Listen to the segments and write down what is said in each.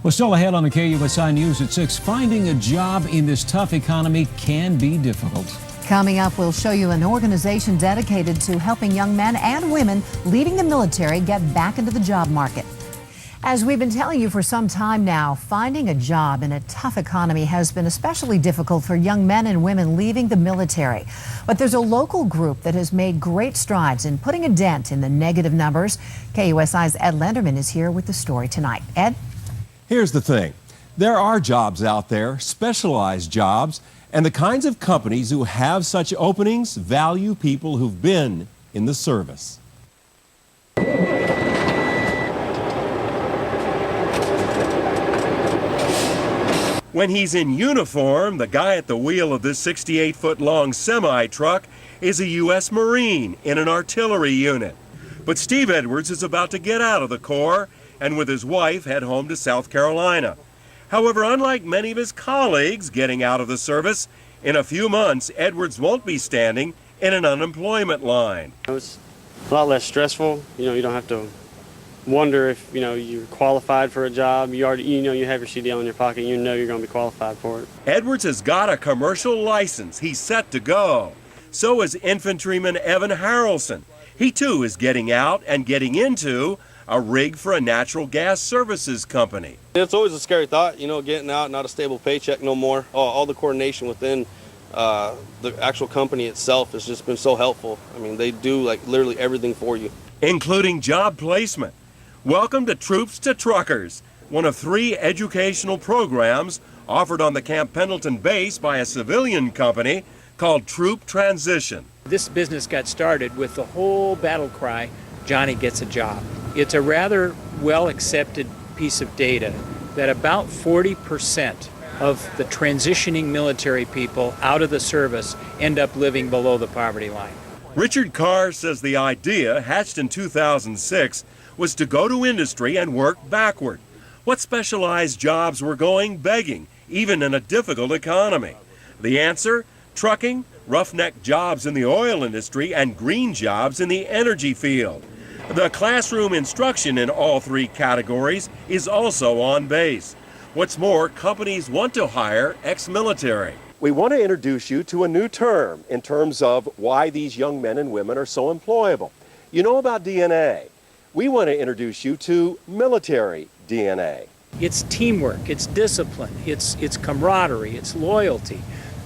Well, still ahead on the KUSI News at 6, finding a job in this tough economy can be difficult. Coming up, we'll show you an organization dedicated to helping young men and women leaving the military get back into the job market. As we've been telling you for some time now, finding a job in a tough economy has been especially difficult for young men and women leaving the military. But there's a local group that has made great strides in putting a dent in the negative numbers. KUSI's Ed Lenderman is here with the story tonight. Ed? Here's the thing. There are jobs out there, specialized jobs, and the kinds of companies who have such openings value people who've been in the service. When he's in uniform, the guy at the wheel of this 68-foot-long semi-truck is a U.S. Marine in an artillery unit. But Steve Edwards is about to get out of the Corps and with his wife head home to South Carolina. However, unlike many of his colleagues getting out of the service, in a few months, Edwards won't be standing in an unemployment line. It's a lot less stressful. You don't have to wonder if, you're qualified for a job. You already, you have your CDL in your pocket. You know you're going to be qualified for it. Edwards has got a commercial license. He's set to go. So is infantryman Evan Harrelson. He too is getting out and getting into a rig for a natural gas services company. It's always a scary thought, getting out, not a stable paycheck no more. All the coordination within the actual company itself has just been so helpful. I mean, they do literally everything for you. Including job placement. Welcome to Troops to Truckers, one of 3 educational programs offered on the Camp Pendleton base by a civilian company called Troop Transition. This business got started with the whole battle cry, Johnny gets a job. It's a rather well-accepted piece of data that about 40% of the transitioning military people out of the service end up living below the poverty line. Richard Carr says the idea, hatched in 2006, was to go to industry and work backward. What specialized jobs were going begging, even in a difficult economy? The answer? Trucking, roughneck jobs in the oil industry, and green jobs in the energy field. The classroom instruction in all 3 categories is also on base. What's more, companies want to hire ex-military. We want to introduce you to a new term in terms of why these young men and women are so employable. You know about DNA. We want to introduce you to military DNA. It's teamwork, it's discipline, it's camaraderie, it's loyalty,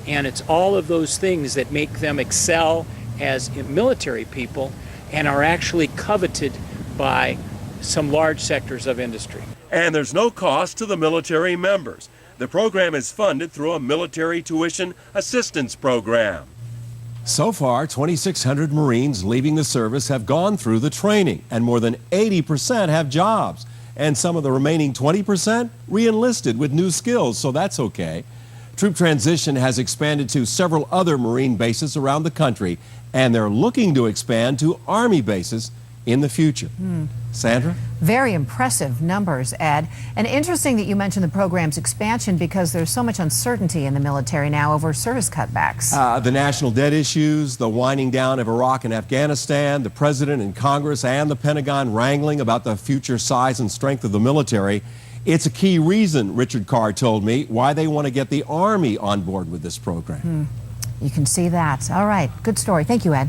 and it's all of those things that make them excel as military people and are actually coveted by some large sectors of industry. And there's no cost to the military members. The program is funded through a military tuition assistance program. So far, 2,600 Marines leaving the service have gone through the training, and more than 80% have jobs. And some of the remaining 20% re-enlisted with new skills, so that's okay. Troop Transition has expanded to several other Marine bases around the country, and they're looking to expand to Army bases in the future. Sandra? Very impressive numbers, Ed. And interesting that you mentioned the program's expansion because there's so much uncertainty in the military now over service cutbacks. The national debt issues, the winding down of Iraq and Afghanistan, the President and Congress and the Pentagon wrangling about the future size and strength of the military. It's a key reason, Richard Carr told me, why they want to get the Army on board with this program. You can see that. All right, good story. Thank you, Ed.